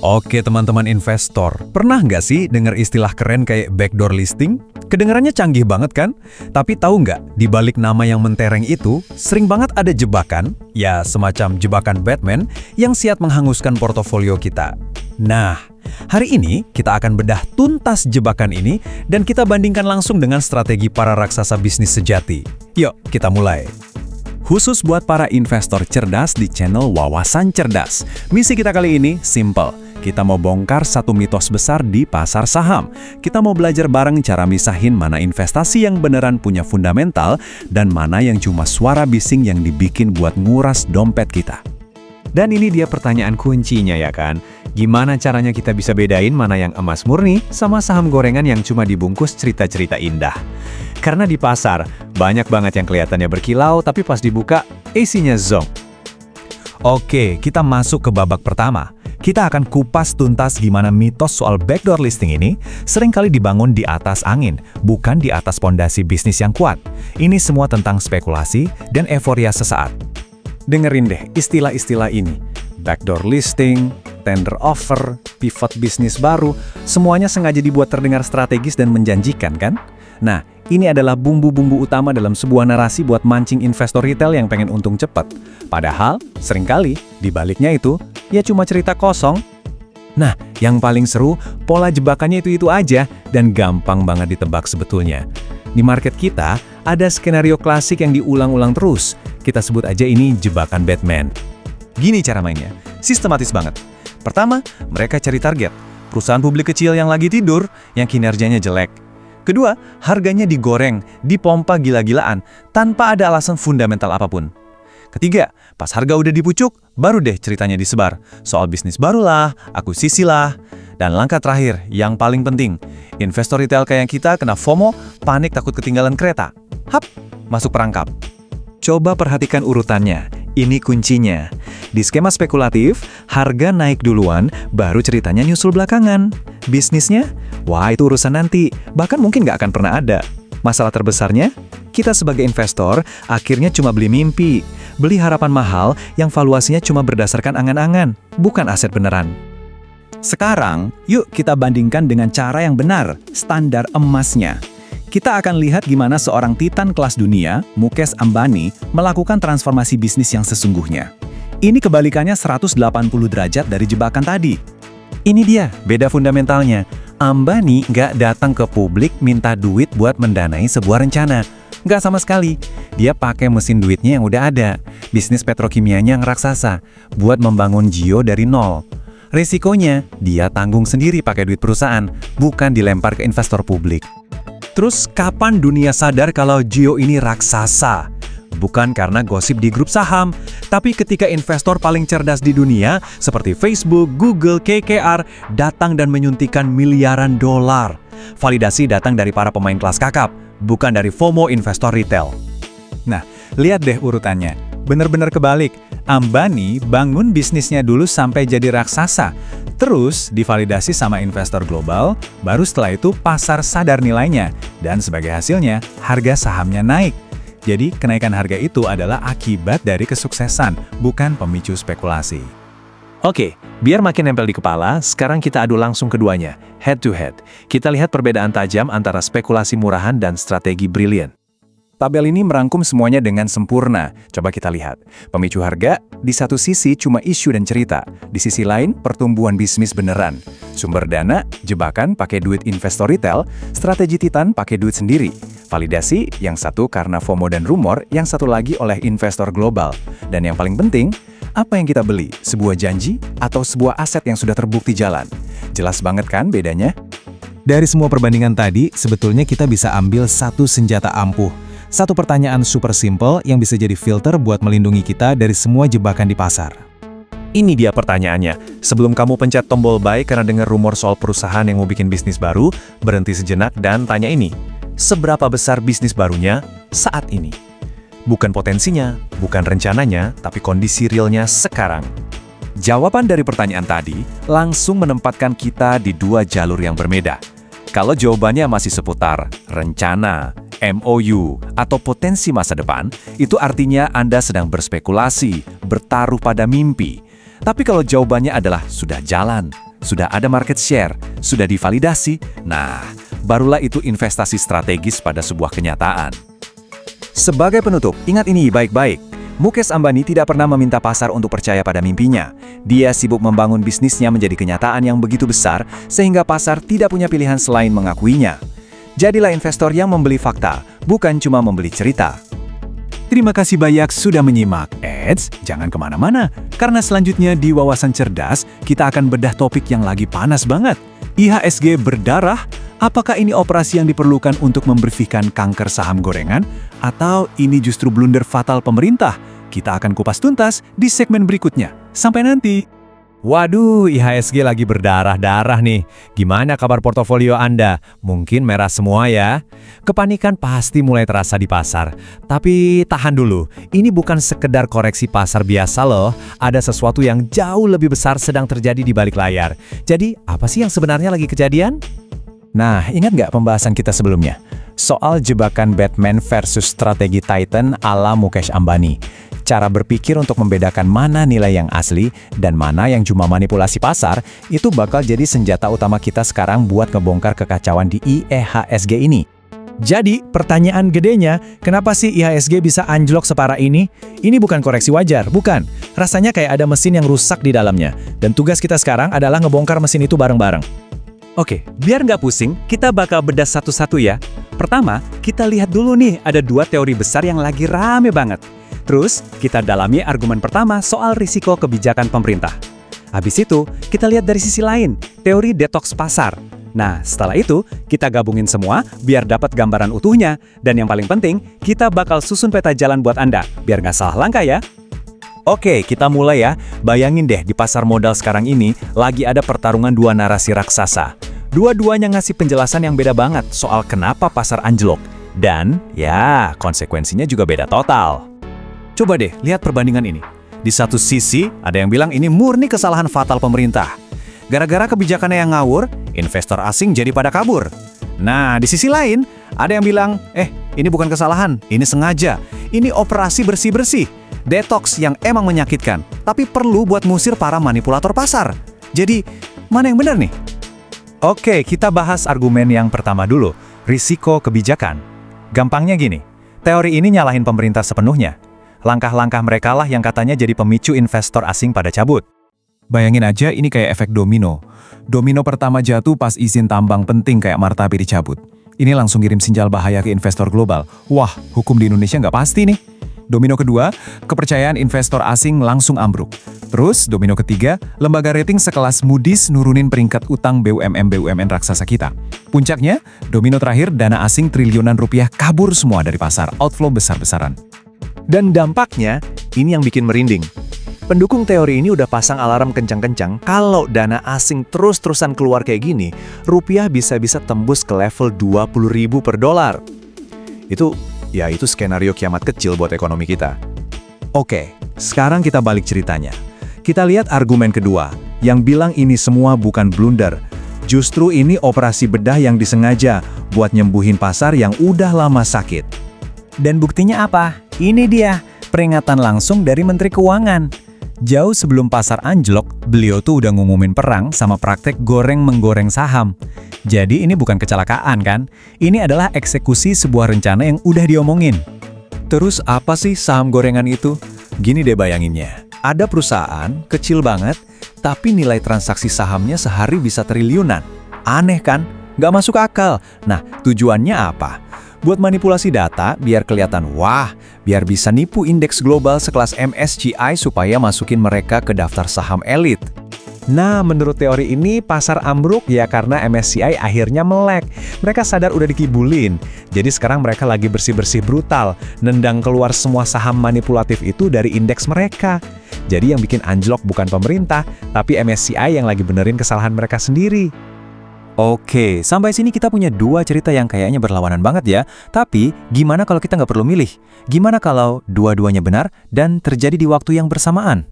Oke teman-teman investor, pernah nggak sih dengar istilah keren kayak backdoor listing? Kedengarannya canggih banget kan? Tapi tahu nggak, di balik nama yang mentereng itu, sering banget ada jebakan, ya semacam jebakan Batman, yang siap menghanguskan portofolio kita. Nah, hari ini kita akan bedah tuntas jebakan ini dan kita bandingkan langsung dengan strategi para raksasa bisnis sejati. Yuk, kita mulai. Khusus buat para investor cerdas di channel Wawasan Cerdas. Misi kita kali ini simple. Kita mau bongkar satu mitos besar di pasar saham. Kita mau belajar bareng cara misahin mana investasi yang beneran punya fundamental dan mana yang cuma suara bising yang dibikin buat nguras dompet kita. Dan ini dia pertanyaan kuncinya ya kan? Gimana caranya kita bisa bedain mana yang emas murni sama saham gorengan yang cuma dibungkus cerita-cerita indah? Karena di pasar, banyak banget yang kelihatannya berkilau tapi pas dibuka, isinya zonk. Oke, kita masuk ke babak pertama. Kita akan kupas tuntas gimana mitos soal backdoor listing ini seringkali dibangun di atas angin, bukan di atas pondasi bisnis yang kuat. Ini semua tentang spekulasi dan euforia sesaat. Dengerin deh istilah-istilah ini. Backdoor listing, tender offer, pivot bisnis baru, semuanya sengaja dibuat terdengar strategis dan menjanjikan kan? Nah, ini adalah bumbu-bumbu utama dalam sebuah narasi buat mancing investor retail yang pengen untung cepat. Padahal, seringkali, di baliknya itu, ya cuma cerita kosong. Nah, yang paling seru, pola jebakannya itu aja, dan gampang banget ditebak sebetulnya. Di market kita, ada skenario klasik yang diulang-ulang terus. Kita sebut aja ini jebakan Batman. Gini cara mainnya, sistematis banget. Pertama, mereka cari target. Perusahaan publik kecil yang lagi tidur, yang kinerjanya jelek. Kedua, harganya digoreng, dipompa gila-gilaan, tanpa ada alasan fundamental apapun. Ketiga, pas harga udah dipucuk, baru deh ceritanya disebar. Soal bisnis barulah, akuisisi lah. Dan langkah terakhir, yang paling penting, investor retail kayak kita kena FOMO, panik takut ketinggalan kereta. Hap, masuk perangkap. Coba perhatikan urutannya, ini kuncinya. Di skema spekulatif, harga naik duluan, baru ceritanya nyusul belakangan. Bisnisnya? Wah, itu urusan nanti, bahkan mungkin nggak akan pernah ada. Masalah terbesarnya, kita sebagai investor akhirnya cuma beli mimpi, beli harapan mahal yang valuasinya cuma berdasarkan angan-angan, bukan aset beneran. Sekarang, yuk kita bandingkan dengan cara yang benar, standar emasnya. Kita akan lihat gimana seorang titan kelas dunia, Mukesh Ambani, melakukan transformasi bisnis yang sesungguhnya. Ini kebalikannya 180 derajat dari jebakan tadi. Ini dia, beda fundamentalnya. Ambani nggak datang ke publik minta duit buat mendanai sebuah rencana. Nggak sama sekali. Dia pakai mesin duitnya yang udah ada, bisnis petrokimianya yang raksasa, buat membangun Jio dari nol. Resikonya, dia tanggung sendiri pakai duit perusahaan, bukan dilempar ke investor publik. Terus kapan dunia sadar kalau Jio ini raksasa? Bukan karena gosip di grup saham, tapi ketika investor paling cerdas di dunia, seperti Facebook, Google, KKR, datang dan menyuntikkan miliaran dolar. Validasi datang dari para pemain kelas kakap, bukan dari FOMO investor retail. Nah, lihat deh urutannya. Bener-bener kebalik. Ambani bangun bisnisnya dulu sampai jadi raksasa. Terus divalidasi sama investor global, baru setelah itu pasar sadar nilainya. Dan sebagai hasilnya, harga sahamnya naik. Jadi, kenaikan harga itu adalah akibat dari kesuksesan, bukan pemicu spekulasi. Oke, biar makin nempel di kepala, sekarang kita adu langsung keduanya, head to head. Kita lihat perbedaan tajam antara spekulasi murahan dan strategi brilian. Tabel ini merangkum semuanya dengan sempurna. Coba kita lihat. Pemicu harga, di satu sisi cuma isu dan cerita. Di sisi lain, pertumbuhan bisnis beneran. Sumber dana, jebakan pakai duit investor retail, strategi titan pakai duit sendiri. Validasi, yang satu karena FOMO dan rumor, yang satu lagi oleh investor global. Dan yang paling penting, apa yang kita beli? Sebuah janji atau sebuah aset yang sudah terbukti jalan? Jelas banget kan bedanya? Dari semua perbandingan tadi, sebetulnya kita bisa ambil satu senjata ampuh. Satu pertanyaan super simple yang bisa jadi filter buat melindungi kita dari semua jebakan di pasar. Ini dia pertanyaannya. Sebelum kamu pencet tombol buy karena dengar rumor soal perusahaan yang mau bikin bisnis baru, berhenti sejenak dan tanya ini. Seberapa besar bisnis barunya saat ini? Bukan potensinya, bukan rencananya, tapi kondisi realnya sekarang. Jawaban dari pertanyaan tadi langsung menempatkan kita di dua jalur yang berbeda. Kalau jawabannya masih seputar rencana, MOU, atau potensi masa depan, itu artinya Anda sedang berspekulasi, bertaruh pada mimpi. Tapi kalau jawabannya adalah sudah jalan, sudah ada market share, sudah divalidasi. Nah, barulah itu investasi strategis pada sebuah kenyataan. Sebagai penutup, ingat ini baik-baik. Mukesh Ambani tidak pernah meminta pasar untuk percaya pada mimpinya. Dia sibuk membangun bisnisnya menjadi kenyataan yang begitu besar, sehingga pasar tidak punya pilihan selain mengakuinya. Jadilah investor yang membeli fakta, bukan cuma membeli cerita. Terima kasih banyak sudah menyimak. Eits, jangan kemana-mana, karena selanjutnya di Wawasan Cerdas, kita akan bedah topik yang lagi panas banget. IHSG berdarah, apakah ini operasi yang diperlukan untuk membersihkan kanker saham gorengan? Atau ini justru blunder fatal pemerintah? Kita akan kupas tuntas di segmen berikutnya. Sampai nanti! Waduh, IHSG lagi berdarah-darah nih. Gimana kabar portofolio Anda? Mungkin merah semua ya? Kepanikan pasti mulai terasa di pasar. Tapi tahan dulu, ini bukan sekedar koreksi pasar biasa loh. Ada sesuatu yang jauh lebih besar sedang terjadi di balik layar. Jadi, apa sih yang sebenarnya lagi kejadian? Nah, ingat nggak pembahasan kita sebelumnya? Soal jebakan Batman versus strategi Titan ala Mukesh Ambani. Cara berpikir untuk membedakan mana nilai yang asli dan mana yang cuma manipulasi pasar, itu bakal jadi senjata utama kita sekarang buat ngebongkar kekacauan di IHSG ini. Jadi, pertanyaan gedenya, kenapa sih IHSG bisa anjlok separah ini? Ini bukan koreksi wajar, bukan. Rasanya kayak ada mesin yang rusak di dalamnya. Dan tugas kita sekarang adalah ngebongkar mesin itu bareng-bareng. Oke, biar nggak pusing, kita bakal bedah satu-satu ya. Pertama, kita lihat dulu nih, ada dua teori besar yang lagi rame banget. Terus, kita dalami argumen pertama soal risiko kebijakan pemerintah. Habis itu, kita lihat dari sisi lain, teori detoks pasar. Nah, setelah itu, kita gabungin semua biar dapat gambaran utuhnya. Dan yang paling penting, kita bakal susun peta jalan buat Anda, biar nggak salah langkah ya. Oke, kita mulai ya. Bayangin deh, di pasar modal sekarang ini, lagi ada pertarungan dua narasi raksasa. Dua-duanya ngasih penjelasan yang beda banget soal kenapa pasar anjlok. Dan, ya, konsekuensinya juga beda total. Coba deh, lihat perbandingan ini. Di satu sisi, ada yang bilang ini murni kesalahan fatal pemerintah. Gara-gara kebijakannya yang ngawur, investor asing jadi pada kabur. Nah, di sisi lain, ada yang bilang, ini bukan kesalahan, ini sengaja. Ini operasi bersih-bersih. Detox yang emang menyakitkan, tapi perlu buat musir para manipulator pasar. Jadi, mana yang benar nih? Oke, kita bahas argumen yang pertama dulu, risiko kebijakan. Gampangnya gini, teori ini nyalahin pemerintah sepenuhnya. Langkah-langkah mereka lah yang katanya jadi pemicu investor asing pada cabut. Bayangin aja ini kayak efek domino. Domino pertama jatuh pas izin tambang penting kayak Martabe dicabut. Ini langsung kirim sinyal bahaya ke investor global. Wah, hukum di Indonesia nggak pasti nih. Domino kedua, kepercayaan investor asing langsung ambruk. Terus, domino ketiga, lembaga rating sekelas Moody's nurunin peringkat utang BUMN raksasa kita. Puncaknya, domino terakhir, dana asing triliunan rupiah kabur semua dari pasar, outflow besar-besaran. Dan dampaknya, ini yang bikin merinding. Pendukung teori ini udah pasang alarm kencang-kencang, kalau dana asing terus-terusan keluar kayak gini, rupiah bisa-bisa tembus ke level 20.000 per dolar. Itu skenario kiamat kecil buat ekonomi kita. Oke, sekarang kita balik ceritanya. Kita lihat argumen kedua, yang bilang ini semua bukan blunder. Justru ini operasi bedah yang disengaja buat nyembuhin pasar yang udah lama sakit. Dan buktinya apa? Ini dia, peringatan langsung dari Menteri Keuangan. Jauh sebelum pasar anjlok, beliau tuh udah ngumumin perang sama praktek goreng-menggoreng saham. Jadi ini bukan kecelakaan kan? Ini adalah eksekusi sebuah rencana yang udah diomongin. Terus apa sih saham gorengan itu? Gini deh bayanginnya. Ada perusahaan, kecil banget, tapi nilai transaksi sahamnya sehari bisa triliunan. Aneh kan? Nggak masuk akal. Nah, tujuannya apa? Buat manipulasi data, biar kelihatan wah, biar bisa nipu indeks global sekelas MSCI supaya masukin mereka ke daftar saham elit. Nah, menurut teori ini, pasar ambruk ya karena MSCI akhirnya melek. Mereka sadar udah dikibulin. Jadi sekarang mereka lagi bersih-bersih brutal, nendang keluar semua saham manipulatif itu dari indeks mereka. Jadi yang bikin anjlok bukan pemerintah, tapi MSCI yang lagi benerin kesalahan mereka sendiri. Oke, sampai sini kita punya dua cerita yang kayaknya berlawanan banget ya. Tapi, gimana kalau kita nggak perlu milih? Gimana kalau dua-duanya benar dan terjadi di waktu yang bersamaan?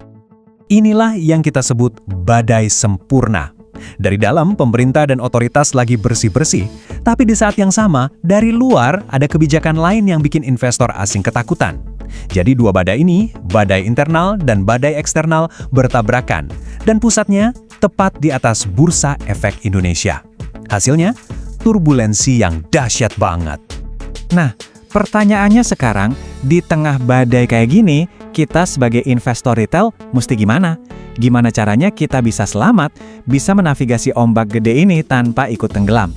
Inilah yang kita sebut badai sempurna. Dari dalam, pemerintah dan otoritas lagi bersih-bersih. Tapi di saat yang sama, dari luar ada kebijakan lain yang bikin investor asing ketakutan. Jadi dua badai ini, badai internal dan badai eksternal bertabrakan. Dan pusatnya tepat di atas Bursa Efek Indonesia. Hasilnya, turbulensi yang dahsyat banget. Nah, pertanyaannya sekarang, di tengah badai kayak gini, kita sebagai investor retail mesti gimana? Gimana caranya kita bisa selamat, bisa menavigasi ombak gede ini tanpa ikut tenggelam?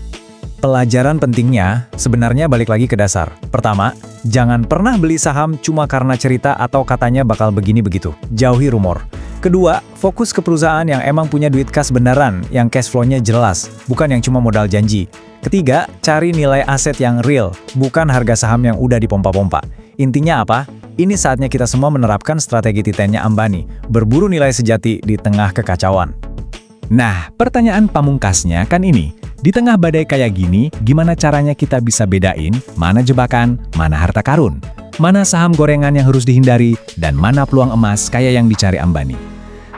Pelajaran pentingnya sebenarnya balik lagi ke dasar. Pertama, jangan pernah beli saham cuma karena cerita atau katanya bakal begini-begitu. Jauhi rumor. Kedua, fokus ke perusahaan yang emang punya duit kas beneran, yang cash flow-nya jelas, bukan yang cuma modal janji. Ketiga, cari nilai aset yang real, bukan harga saham yang udah dipompa-pompa. Intinya apa? Ini saatnya kita semua menerapkan strategi titennya Ambani, berburu nilai sejati di tengah kekacauan. Nah, pertanyaan pamungkasnya kan ini. Di tengah badai kayak gini, gimana caranya kita bisa bedain mana jebakan, mana harta karun? Mana saham gorengan yang harus dihindari, dan mana peluang emas kayak yang dicari Ambani?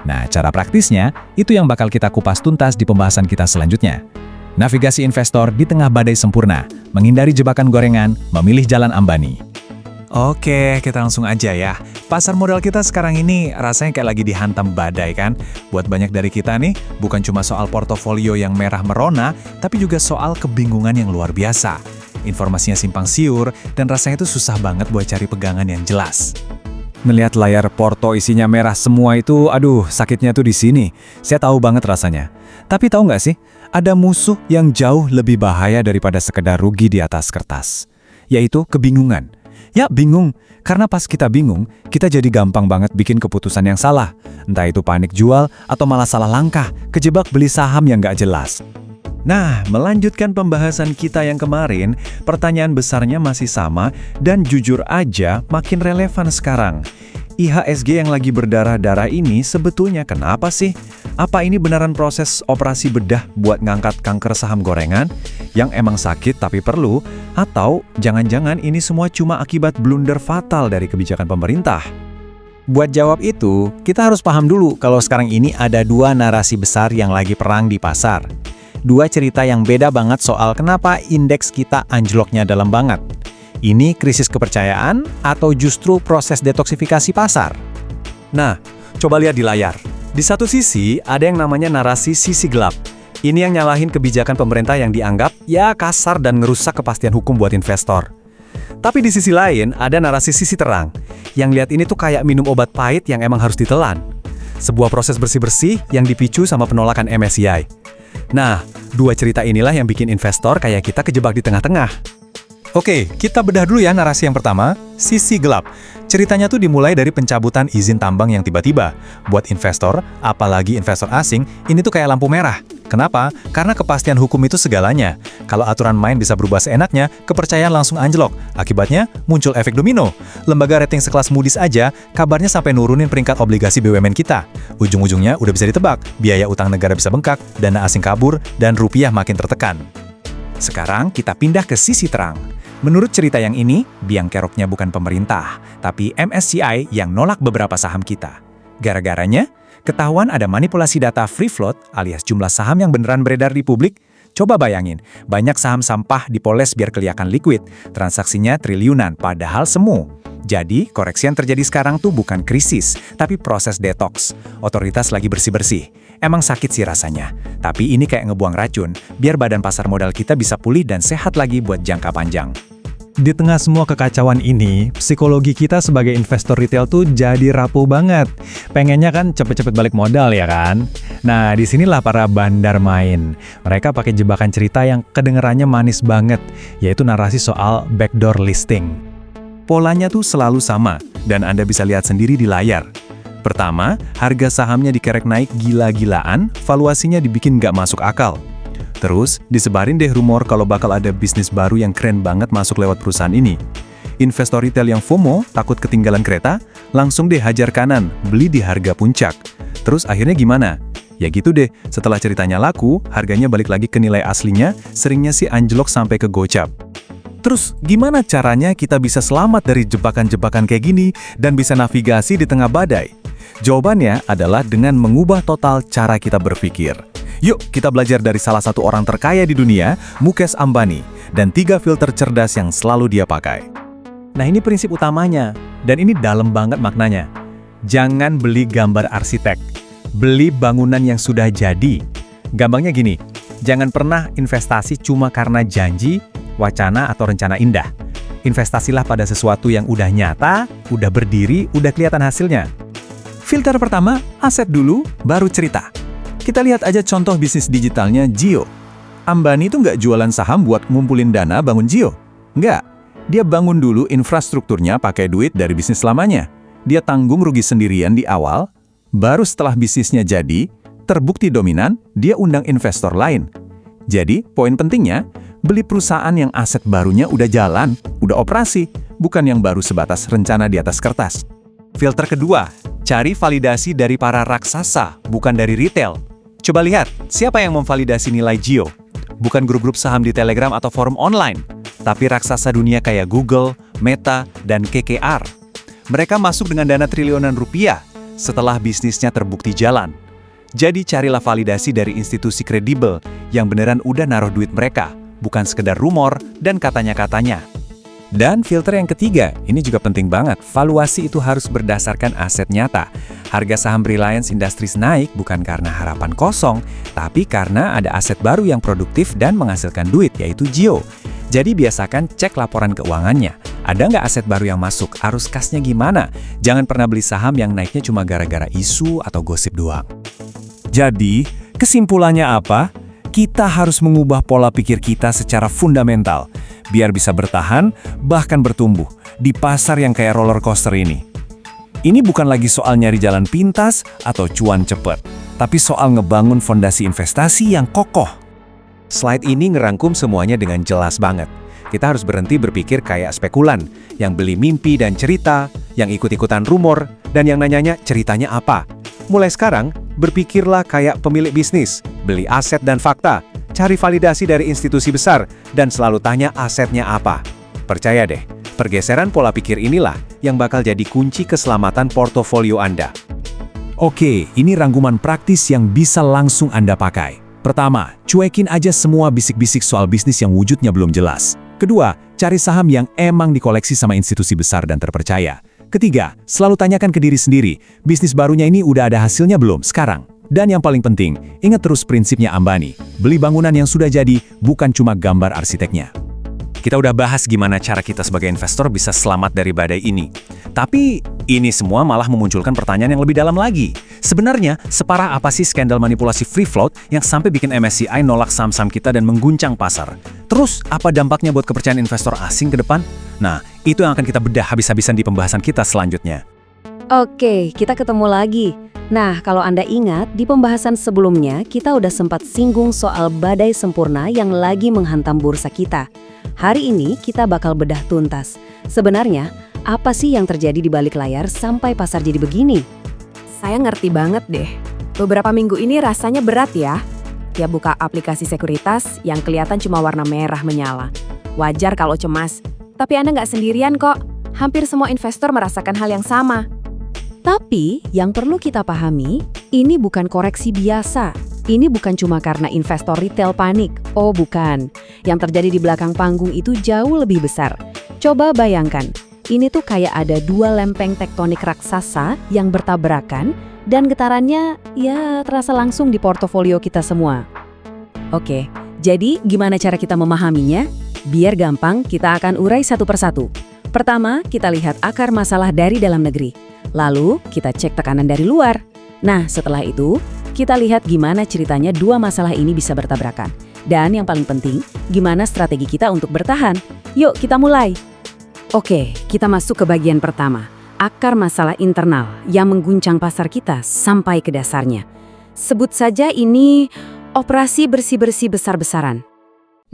Nah, cara praktisnya, itu yang bakal kita kupas tuntas di pembahasan kita selanjutnya. Navigasi investor di tengah badai sempurna, menghindari jebakan gorengan, memilih jalan Ambani. Oke, kita langsung aja ya. Pasar modal kita sekarang ini rasanya kayak lagi dihantam badai kan? Buat banyak dari kita nih, bukan cuma soal portofolio yang merah merona, tapi juga soal kebingungan yang luar biasa. Informasinya simpang siur, dan rasanya itu susah banget buat cari pegangan yang jelas. Melihat layar porto isinya merah semua itu, aduh, sakitnya tuh di sini. Saya tahu banget rasanya. Tapi tahu nggak sih, ada musuh yang jauh lebih bahaya daripada sekedar rugi di atas kertas, yaitu kebingungan. Ya, bingung. Karena pas kita bingung, kita jadi gampang banget bikin keputusan yang salah. Entah itu panik jual, atau malah salah langkah, kejebak beli saham yang nggak jelas. Nah, melanjutkan pembahasan kita yang kemarin, pertanyaan besarnya masih sama dan jujur aja makin relevan sekarang. IHSG yang lagi berdarah-darah ini sebetulnya kenapa sih? Apa ini beneran proses operasi bedah buat ngangkat kanker saham gorengan yang emang sakit tapi perlu? Atau jangan-jangan ini semua cuma akibat blunder fatal dari kebijakan pemerintah? Buat jawab itu, kita harus paham dulu kalau sekarang ini ada dua narasi besar yang lagi perang di pasar. Dua cerita yang beda banget soal kenapa indeks kita anjloknya dalam banget. Ini krisis kepercayaan atau justru proses detoksifikasi pasar? Nah, coba lihat di layar. Di satu sisi, ada yang namanya narasi sisi gelap. Ini yang nyalahin kebijakan pemerintah yang dianggap ya kasar dan ngerusak kepastian hukum buat investor. Tapi di sisi lain, ada narasi sisi terang. Yang lihat ini tuh kayak minum obat pahit yang emang harus ditelan. Sebuah proses bersih-bersih yang dipicu sama penolakan MSCI. Nah, dua cerita inilah yang bikin investor kayak kita kejebak di tengah-tengah. Oke, kita bedah dulu ya narasi yang pertama, sisi gelap. Ceritanya tuh dimulai dari pencabutan izin tambang yang tiba-tiba. Buat investor, apalagi investor asing, ini tuh kayak lampu merah. Kenapa? Karena kepastian hukum itu segalanya. Kalau aturan main bisa berubah seenaknya, kepercayaan langsung anjlok. Akibatnya, muncul efek domino. Lembaga rating sekelas Moody's aja, kabarnya sampai nurunin peringkat obligasi BUMN kita. Ujung-ujungnya udah bisa ditebak, biaya utang negara bisa bengkak, dana asing kabur, dan rupiah makin tertekan. Sekarang kita pindah ke sisi terang. Menurut cerita yang ini, biang keroknya bukan pemerintah, tapi MSCI yang nolak beberapa saham kita. Gara-garanya, ketahuan ada manipulasi data free float alias jumlah saham yang beneran beredar di publik. Coba bayangin, banyak saham sampah dipoles biar kelihatan liquid, transaksinya triliunan padahal semu. Jadi, koreksi yang terjadi sekarang tuh bukan krisis, tapi proses detox. Otoritas lagi bersih-bersih. Emang sakit sih rasanya, tapi ini kayak ngebuang racun, biar badan pasar modal kita bisa pulih dan sehat lagi buat jangka panjang. Di tengah semua kekacauan ini, psikologi kita sebagai investor retail tuh jadi rapuh banget. Pengennya kan cepet-cepet balik modal ya kan? Nah, disinilah para bandar main. Mereka pakai jebakan cerita yang kedengerannya manis banget, yaitu narasi soal backdoor listing. Polanya tuh selalu sama, dan Anda bisa lihat sendiri di layar. Pertama, harga sahamnya dikerek naik gila-gilaan, valuasinya dibikin nggak masuk akal. Terus, disebarin deh rumor kalau bakal ada bisnis baru yang keren banget masuk lewat perusahaan ini. Investor retail yang FOMO, takut ketinggalan kereta, langsung deh hajar kanan, beli di harga puncak. Terus akhirnya gimana? Ya gitu deh, setelah ceritanya laku, harganya balik lagi ke nilai aslinya, seringnya sih anjlok sampai ke gocap. Terus, gimana caranya kita bisa selamat dari jebakan-jebakan kayak gini dan bisa navigasi di tengah badai? Jawabannya adalah dengan mengubah total cara kita berpikir. Yuk, kita belajar dari salah satu orang terkaya di dunia, Mukesh Ambani, dan 3 filter cerdas yang selalu dia pakai. Nah, ini prinsip utamanya, dan ini dalam banget maknanya. Jangan beli gambar arsitek. beli bangunan yang sudah jadi. Gampangnya gini, jangan pernah investasi cuma karena janji, wacana, atau rencana indah. Investasilah pada sesuatu yang udah nyata, udah berdiri, udah kelihatan hasilnya. Filter pertama, aset dulu, baru cerita. Kita lihat aja contoh bisnis digitalnya Jio. Ambani itu nggak jualan saham buat ngumpulin dana bangun Jio. Nggak. Dia bangun dulu infrastrukturnya pakai duit dari bisnis lamanya. Dia tanggung rugi sendirian di awal, baru setelah bisnisnya jadi, terbukti dominan, dia undang investor lain. Jadi, poin pentingnya, beli perusahaan yang aset barunya udah jalan, udah operasi, bukan yang baru sebatas rencana di atas kertas. Filter kedua, cari validasi dari para raksasa, bukan dari retail. Coba lihat, siapa yang memvalidasi nilai Jio? Bukan grup-grup saham di Telegram atau forum online, tapi raksasa dunia kayak Google, Meta, dan KKR. Mereka masuk dengan dana triliunan rupiah setelah bisnisnya terbukti jalan. Jadi carilah validasi dari institusi kredibel yang beneran udah naruh duit mereka, bukan sekedar rumor dan katanya-katanya. Dan filter yang ketiga, ini juga penting banget, valuasi itu harus berdasarkan aset nyata. Harga saham Reliance Industries naik bukan karena harapan kosong, tapi karena ada aset baru yang produktif dan menghasilkan duit, yaitu Jio. Jadi biasakan cek laporan keuangannya. Ada nggak aset baru yang masuk? Arus kasnya gimana? Jangan pernah beli saham yang naiknya cuma gara-gara isu atau gosip doang. Jadi, kesimpulannya apa? Kita harus mengubah pola pikir kita secara fundamental, biar bisa bertahan, bahkan bertumbuh, di pasar yang kayak roller coaster ini. Ini bukan lagi soal nyari jalan pintas atau cuan cepet, tapi soal ngebangun fondasi investasi yang kokoh. Slide ini ngerangkum semuanya dengan jelas banget. Kita harus berhenti berpikir kayak spekulan, yang beli mimpi dan cerita, yang ikut-ikutan rumor, dan yang nanyanya ceritanya apa. Mulai sekarang, berpikirlah kayak pemilik bisnis, beli aset dan fakta, cari validasi dari institusi besar, dan selalu tanya asetnya apa. Percaya deh, pergeseran pola pikir inilah yang bakal jadi kunci keselamatan portofolio Anda. Oke, ini rangkuman praktis yang bisa langsung Anda pakai. Pertama, cuekin aja semua bisik-bisik soal bisnis yang wujudnya belum jelas. Kedua, cari saham yang emang dikoleksi sama institusi besar dan terpercaya. Ketiga, selalu tanyakan ke diri sendiri, bisnis barunya ini udah ada hasilnya belum sekarang? Dan yang paling penting, ingat terus prinsipnya Ambani, beli bangunan yang sudah jadi, bukan cuma gambar arsiteknya. Kita udah bahas gimana cara kita sebagai investor bisa selamat dari badai ini. Tapi ini semua malah memunculkan pertanyaan yang lebih dalam lagi. Sebenarnya, separah apa sih skandal manipulasi free float yang sampai bikin MSCI nolak saham-saham kita dan mengguncang pasar? Terus, apa dampaknya buat kepercayaan investor asing ke depan? Nah, itu yang akan kita bedah habis-habisan di pembahasan kita selanjutnya. Oke, kita ketemu lagi. Nah, kalau Anda ingat, di pembahasan sebelumnya kita udah sempat singgung soal badai sempurna yang lagi menghantam bursa kita. Hari ini kita bakal bedah tuntas. Sebenarnya, apa sih yang terjadi di balik layar sampai pasar jadi begini? Saya ngerti banget deh. Beberapa minggu ini rasanya berat ya. Tiap buka aplikasi sekuritas yang kelihatan cuma warna merah menyala. Wajar kalau cemas, tapi Anda nggak sendirian kok. Hampir semua investor merasakan hal yang sama. Tapi, yang perlu kita pahami, ini bukan koreksi biasa. Ini bukan cuma karena investor retail panik. Oh bukan, yang terjadi di belakang panggung itu jauh lebih besar. Coba bayangkan, ini tuh kayak ada dua lempeng tektonik raksasa yang bertabrakan dan getarannya ya terasa langsung di portofolio kita semua. Oke, jadi gimana cara kita memahaminya? Biar gampang, kita akan urai satu persatu. Pertama, kita lihat akar masalah dari dalam negeri. Lalu, kita cek tekanan dari luar. Nah, setelah itu, kita lihat gimana ceritanya dua masalah ini bisa bertabrakan. Dan yang paling penting, gimana strategi kita untuk bertahan. Yuk, kita mulai. Oke, kita masuk ke bagian pertama. Akar masalah internal yang mengguncang pasar kita sampai ke dasarnya. Sebut saja ini operasi bersih-bersih besar-besaran.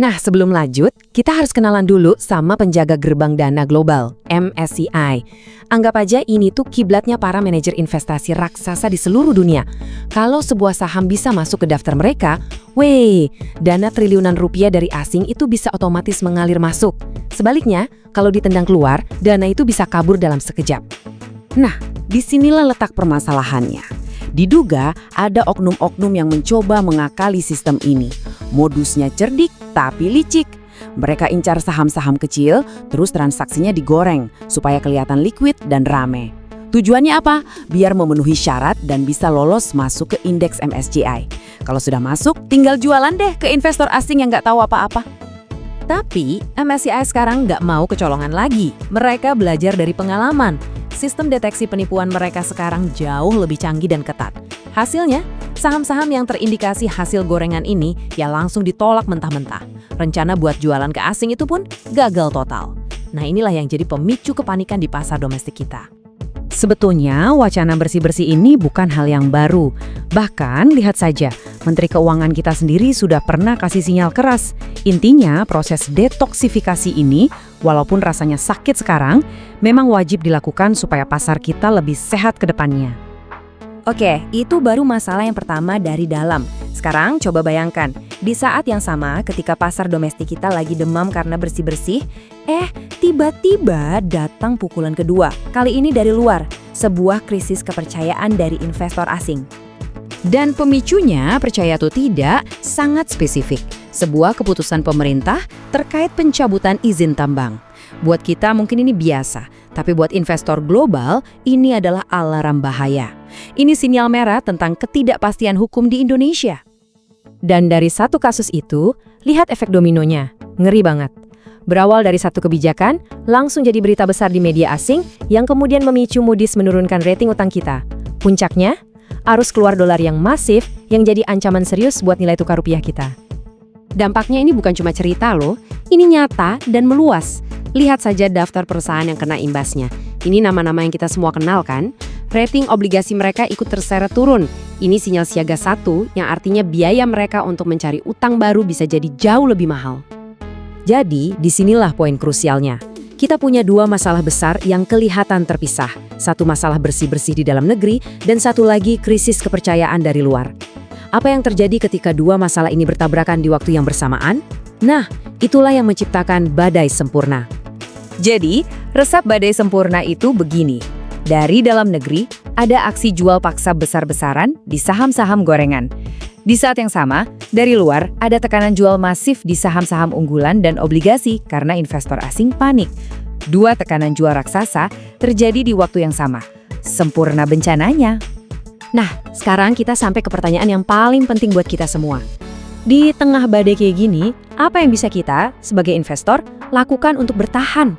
Nah, sebelum lanjut, kita harus kenalan dulu sama penjaga gerbang dana global, MSCI. Anggap aja ini tuh kiblatnya para manajer investasi raksasa di seluruh dunia. Kalau sebuah saham bisa masuk ke daftar mereka, dana triliunan rupiah dari asing itu bisa otomatis mengalir masuk. Sebaliknya, kalau ditendang keluar, dana itu bisa kabur dalam sekejap. Nah, disinilah letak permasalahannya. Diduga ada oknum-oknum yang mencoba mengakali sistem ini. Modusnya cerdik tapi licik. Mereka incar saham-saham kecil, terus transaksinya digoreng supaya kelihatan liquid dan rame. Tujuannya apa? Biar memenuhi syarat dan bisa lolos masuk ke indeks MSCI. Kalau sudah masuk, tinggal jualan deh ke investor asing yang nggak tahu apa-apa. Tapi, MSCI sekarang nggak mau kecolongan lagi. Mereka belajar dari pengalaman. Sistem deteksi penipuan mereka sekarang jauh lebih canggih dan ketat. Hasilnya, saham-saham yang terindikasi hasil gorengan ini ya langsung ditolak mentah-mentah. Rencana buat jualan ke asing itu pun gagal total. Nah, inilah yang jadi pemicu kepanikan di pasar domestik kita. Sebetulnya, wacana bersih-bersih ini bukan hal yang baru. Bahkan, lihat saja, Menteri Keuangan kita sendiri sudah pernah kasih sinyal keras. Intinya, proses detoksifikasi ini, walaupun rasanya sakit sekarang, memang wajib dilakukan supaya pasar kita lebih sehat ke depannya. Oke, itu baru masalah yang pertama dari dalam. Sekarang coba bayangkan, di saat yang sama ketika pasar domestik kita lagi demam karena bersih-bersih, tiba-tiba datang pukulan kedua. Kali ini dari luar, sebuah krisis kepercayaan dari investor asing. Dan pemicunya, percaya atau tidak, sangat spesifik. Sebuah keputusan pemerintah terkait pencabutan izin tambang. Buat kita mungkin ini biasa, tapi buat investor global, ini adalah alarm bahaya. Ini sinyal merah tentang ketidakpastian hukum di Indonesia. Dan dari satu kasus itu, lihat efek dominonya. Ngeri banget. Berawal dari satu kebijakan, langsung jadi berita besar di media asing yang kemudian memicu Moody's menurunkan rating utang kita. Puncaknya, arus keluar dolar yang masif yang jadi ancaman serius buat nilai tukar rupiah kita. Dampaknya ini bukan cuma cerita loh, ini nyata dan meluas. Lihat saja daftar perusahaan yang kena imbasnya. Ini nama-nama yang kita semua kenal kan? Rating obligasi mereka ikut terseret turun. Ini sinyal siaga 1 yang artinya biaya mereka untuk mencari utang baru bisa jadi jauh lebih mahal. Jadi, disinilah poin krusialnya. Kita punya dua masalah besar yang kelihatan terpisah. Satu masalah bersih-bersih di dalam negeri, dan satu lagi krisis kepercayaan dari luar. Apa yang terjadi ketika dua masalah ini bertabrakan di waktu yang bersamaan? Nah, itulah yang menciptakan badai sempurna. Jadi, resep badai sempurna itu begini. Dari dalam negeri, ada aksi jual paksa besar-besaran di saham-saham gorengan. Di saat yang sama, dari luar ada tekanan jual masif di saham-saham unggulan dan obligasi karena investor asing panik. Dua tekanan jual raksasa terjadi di waktu yang sama. Sempurna bencananya. Nah, sekarang kita sampai ke pertanyaan yang paling penting buat kita semua. Di tengah badai kayak gini, apa yang bisa kita, sebagai investor, lakukan untuk bertahan?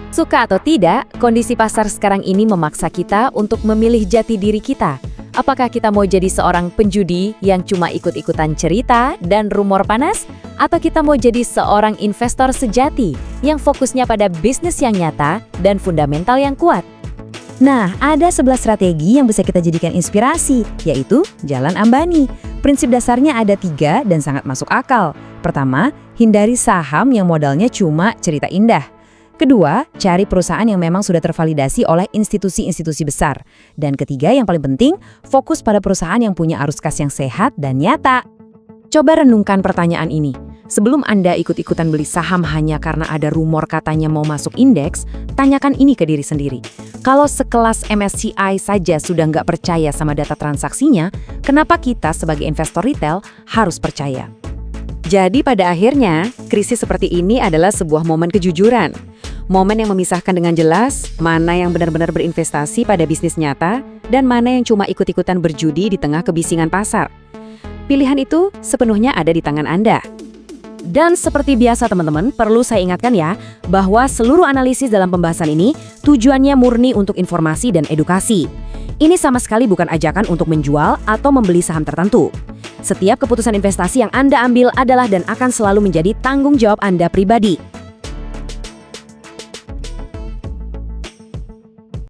Suka atau tidak, kondisi pasar sekarang ini memaksa kita untuk memilih jati diri kita. Apakah kita mau jadi seorang penjudi yang cuma ikut-ikutan cerita dan rumor panas? Atau kita mau jadi seorang investor sejati yang fokusnya pada bisnis yang nyata dan fundamental yang kuat? Nah, ada 11 strategi yang bisa kita jadikan inspirasi, yaitu Jalan Ambani. Prinsip dasarnya ada 3 dan sangat masuk akal. Pertama, hindari saham yang modalnya cuma cerita indah. Kedua, cari perusahaan yang memang sudah tervalidasi oleh institusi-institusi besar. Dan ketiga, yang paling penting, fokus pada perusahaan yang punya arus kas yang sehat dan nyata. Coba renungkan pertanyaan ini. Sebelum Anda ikut-ikutan beli saham hanya karena ada rumor katanya mau masuk indeks, tanyakan ini ke diri sendiri. Kalau sekelas MSCI saja sudah nggak percaya sama data transaksinya, kenapa kita sebagai investor retail harus percaya? Jadi pada akhirnya, krisis seperti ini adalah sebuah momen kejujuran. Momen yang memisahkan dengan jelas mana yang benar-benar berinvestasi pada bisnis nyata dan mana yang cuma ikut-ikutan berjudi di tengah kebisingan pasar. Pilihan itu sepenuhnya ada di tangan Anda. Dan seperti biasa teman-teman, perlu saya ingatkan ya, bahwa seluruh analisis dalam pembahasan ini tujuannya murni untuk informasi dan edukasi. Ini sama sekali bukan ajakan untuk menjual atau membeli saham tertentu. Setiap keputusan investasi yang Anda ambil adalah dan akan selalu menjadi tanggung jawab Anda pribadi.